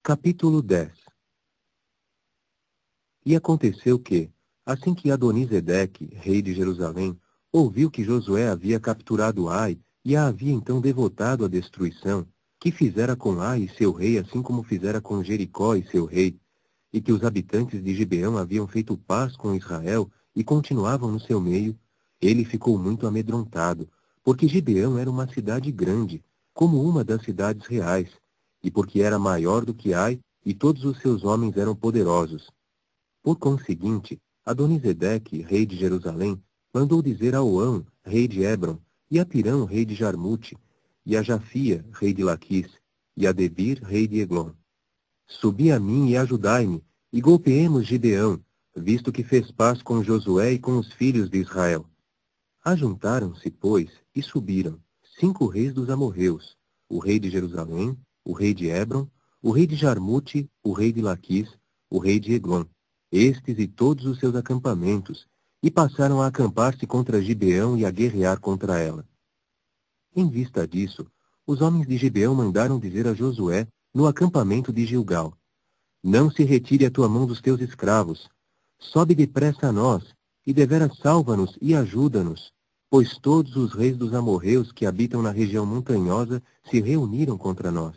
Capítulo 10. E aconteceu que, assim que Adonisedeque, rei de Jerusalém, ouviu que Josué havia capturado Ai e a havia então devotado à destruição, que fizera com Ai e seu rei assim como fizera com Jericó e seu rei, e que os habitantes de Gibeão haviam feito paz com Israel e continuavam no seu meio, ele ficou muito amedrontado, porque Gibeão era uma cidade grande, como uma das cidades reais, e porque era maior do que Ai, e todos os seus homens eram poderosos. Por conseguinte, Adonisedeque, rei de Jerusalém, mandou dizer a Oão, rei de Hebron, e a Pirão, rei de Jarmute, e a Jafia, rei de Laquis, e a Debir, rei de Eglon: Subi a mim e ajudai-me, e golpeemos Gibeão, visto que fez paz com Josué e com os filhos de Israel. Ajuntaram-se, pois, e subiram 5 reis dos amorreus, o rei de Jerusalém, o rei de Hebron, o rei de Jarmute, o rei de Laquis, o rei de Eglon, estes e todos os seus acampamentos, e passaram a acampar-se contra Gibeão e a guerrear contra ela. Em vista disso, os homens de Gibeão mandaram dizer a Josué, no acampamento de Gilgal: Não se retire a tua mão dos teus escravos. Sobe depressa a nós, e deveras salva-nos e ajuda-nos, pois todos os reis dos amorreus que habitam na região montanhosa se reuniram contra nós.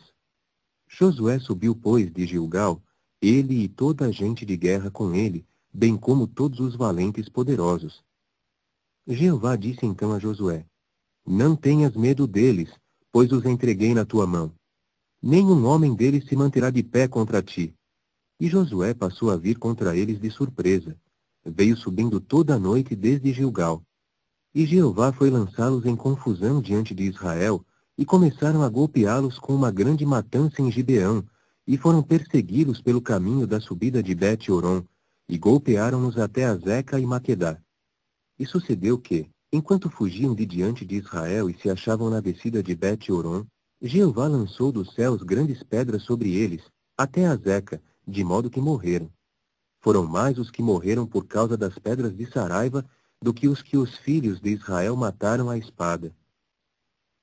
Josué subiu, pois, de Gilgal, ele e toda a gente de guerra com ele, bem como todos os valentes poderosos. Jeová disse então a Josué: Não tenhas medo deles, pois os entreguei na tua mão. Nenhum homem deles se manterá de pé contra ti. E Josué passou a vir contra eles de surpresa. Veio subindo toda a noite desde Gilgal. E Jeová foi lançá-los em confusão diante de Israel, e começaram a golpeá-los com uma grande matança em Gibeão, e foram persegui-los pelo caminho da subida de Bet-Horon, e golpearam-nos até Azeca e Maquedá. E sucedeu que, enquanto fugiam de diante de Israel e se achavam na descida de Bet-Horon, Jeová lançou dos céus grandes pedras sobre eles, até Azeca, de modo que morreram. Foram mais os que morreram por causa das pedras de Saraiva do que os filhos de Israel mataram à espada.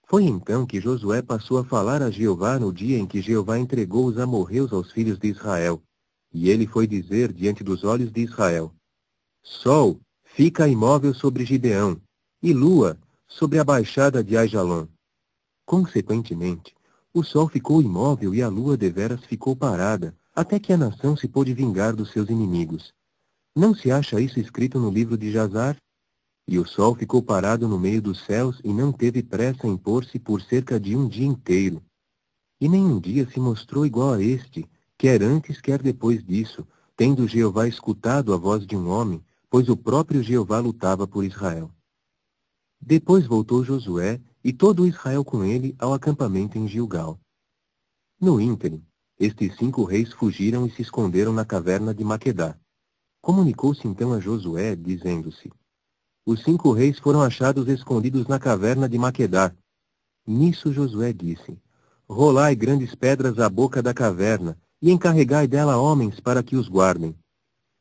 Foi então que Josué passou a falar a Jeová no dia em que Jeová entregou os amorreus aos filhos de Israel. E ele foi dizer diante dos olhos de Israel: Sol, fica imóvel sobre Gibeão, e lua, sobre a baixada de Aijalon. Consequentemente, o sol ficou imóvel e a lua deveras ficou parada, até que a nação se pôde vingar dos seus inimigos. Não se acha isso escrito no livro de Jazar? E o sol ficou parado no meio dos céus e não teve pressa em pôr-se por cerca de um dia inteiro. E nenhum dia se mostrou igual a este, quer antes, quer depois disso, tendo Jeová escutado a voz de um homem, pois o próprio Jeová lutava por Israel. Depois voltou Josué, e todo Israel com ele, ao acampamento em Gilgal. No ínterim, estes 5 reis fugiram e se esconderam na caverna de Maquedá. Comunicou-se então a Josué, dizendo-se: Os 5 reis foram achados escondidos na caverna de Maquedá. Nisso Josué disse: Rolai grandes pedras à boca da caverna, e encarregai dela homens para que os guardem.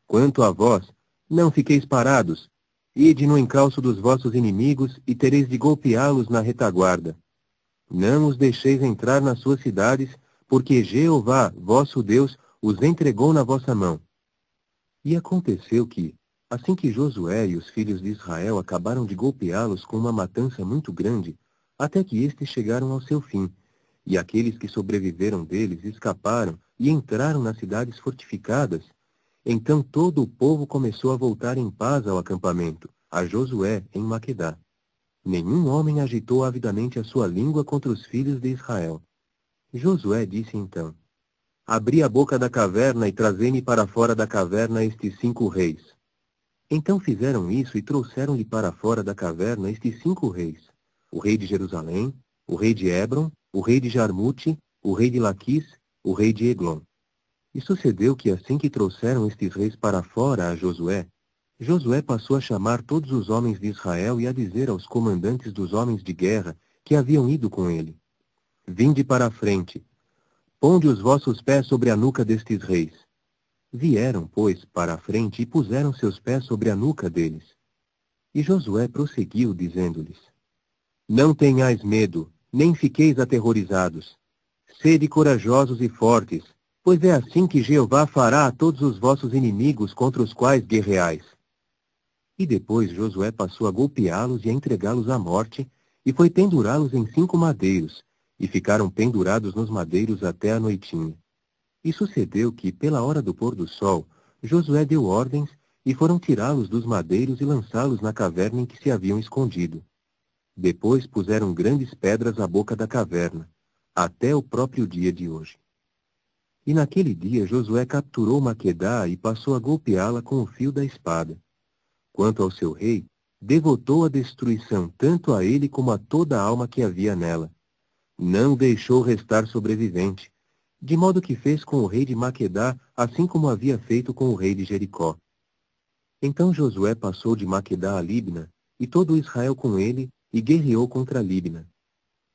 Quanto a vós, não fiqueis parados. Ide no encalço dos vossos inimigos, e tereis de golpeá-los na retaguarda. Não os deixeis entrar nas suas cidades, porque Jeová, vosso Deus, os entregou na vossa mão. E aconteceu que, assim que Josué e os filhos de Israel acabaram de golpeá-los com uma matança muito grande, até que estes chegaram ao seu fim, e aqueles que sobreviveram deles escaparam e entraram nas cidades fortificadas, então todo o povo começou a voltar em paz ao acampamento, a Josué em Maquedá. Nenhum homem agitou avidamente a sua língua contra os filhos de Israel. Josué disse então: Abri a boca da caverna e trazei-me para fora da caverna estes 5 reis. Então fizeram isso e trouxeram-lhe para fora da caverna estes 5 reis: o rei de Jerusalém, o rei de Hebron, o rei de Jarmute, o rei de Laquis, o rei de Eglon. E sucedeu que assim que trouxeram estes reis para fora a Josué, Josué passou a chamar todos os homens de Israel e a dizer aos comandantes dos homens de guerra que haviam ido com ele: Vinde para a frente, ponde os vossos pés sobre a nuca destes reis. Vieram, pois, para a frente e puseram seus pés sobre a nuca deles. E Josué prosseguiu, dizendo-lhes: Não tenhais medo, nem fiqueis aterrorizados. Sede corajosos e fortes, pois é assim que Jeová fará a todos os vossos inimigos contra os quais guerreais. E depois Josué passou a golpeá-los e a entregá-los à morte, e foi pendurá-los em 5 madeiros, e ficaram pendurados nos madeiros até a noitinha. E sucedeu que, pela hora do pôr do sol, Josué deu ordens, e foram tirá-los dos madeiros e lançá-los na caverna em que se haviam escondido. Depois puseram grandes pedras à boca da caverna, até o próprio dia de hoje. E naquele dia Josué capturou Maquedá e passou a golpeá-la com o fio da espada. Quanto ao seu rei, devotou a destruição tanto a ele como a toda a alma que havia nela. Não deixou restar sobrevivente, de modo que fez com o rei de Maquedá, assim como havia feito com o rei de Jericó. Então Josué passou de Maquedá a Libna, e todo Israel com ele, e guerreou contra Libna.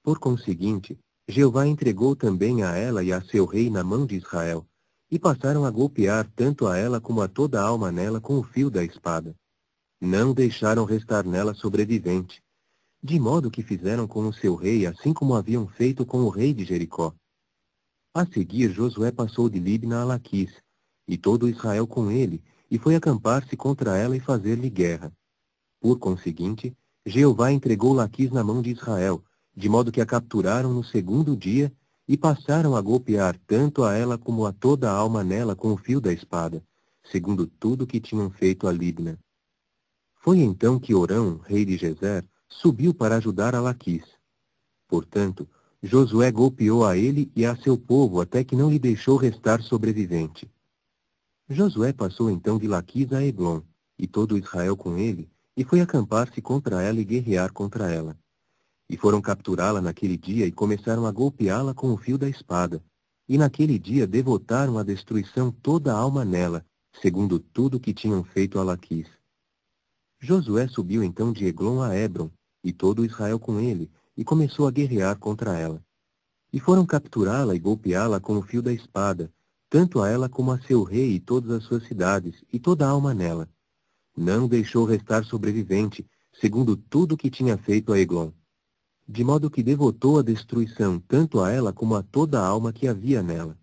Por conseguinte, Jeová entregou também a ela e a seu rei na mão de Israel, e passaram a golpear tanto a ela como a toda a alma nela com o fio da espada. Não deixaram restar nela sobrevivente, de modo que fizeram com o seu rei assim como haviam feito com o rei de Jericó. A seguir Josué passou de Libna a Laquis, e todo Israel com ele, e foi acampar-se contra ela e fazer-lhe guerra. Por conseguinte, Jeová entregou Laquis na mão de Israel, de modo que a capturaram no 2º dia, e passaram a golpear tanto a ela como a toda a alma nela com o fio da espada, segundo tudo que tinham feito a Libna. Foi então que Orão, rei de Gezer, subiu para ajudar a Laquis. Portanto, Josué golpeou a ele e a seu povo até que não lhe deixou restar sobrevivente. Josué passou então de Laquis a Eglon, e todo Israel com ele, e foi acampar-se contra ela e guerrear contra ela. E foram capturá-la naquele dia e começaram a golpeá-la com o fio da espada. E naquele dia devotaram a destruição toda a alma nela, segundo tudo que tinham feito a Laquis. Josué subiu então de Eglon a Hebron, e todo Israel com ele, e começou a guerrear contra ela. E foram capturá-la e golpeá-la com o fio da espada, tanto a ela como a seu rei e todas as suas cidades, e toda a alma nela. Não deixou restar sobrevivente, segundo tudo que tinha feito a Eglon. De modo que devotou a destruição tanto a ela como a toda a alma que havia nela.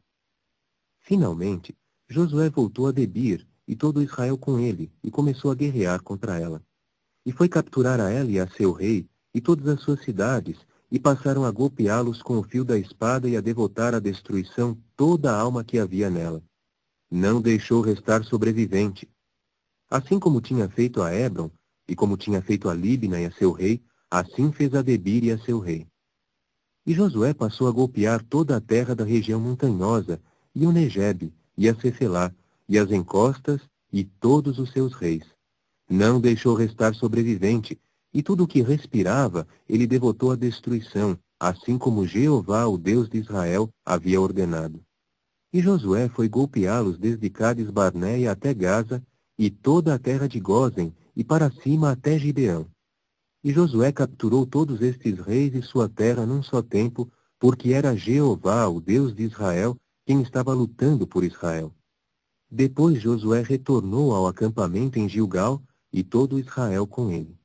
Finalmente, Josué voltou a Debir, e todo Israel com ele, e começou a guerrear contra ela. E foi capturar a ela e a seu rei, e todas as suas cidades, e passaram a golpeá-los com o fio da espada e a devotar à destruição toda a alma que havia nela. Não deixou restar sobrevivente. Assim como tinha feito a Hebron, e como tinha feito a Libna e a seu rei, assim fez a Debir e a seu rei. E Josué passou a golpear toda a terra da região montanhosa, e o Negebe, e a Cefelá, e as encostas, e todos os seus reis. Não deixou restar sobrevivente, e tudo o que respirava ele devotou à destruição, assim como Jeová, o Deus de Israel, havia ordenado. E Josué foi golpeá-los desde Cades Barneia até Gaza, e toda a terra de Gósen, e para cima até Gibeão. E Josué capturou todos estes reis e sua terra num só tempo, porque era Jeová, o Deus de Israel, quem estava lutando por Israel. Depois Josué retornou ao acampamento em Gilgal, e todo Israel com ele.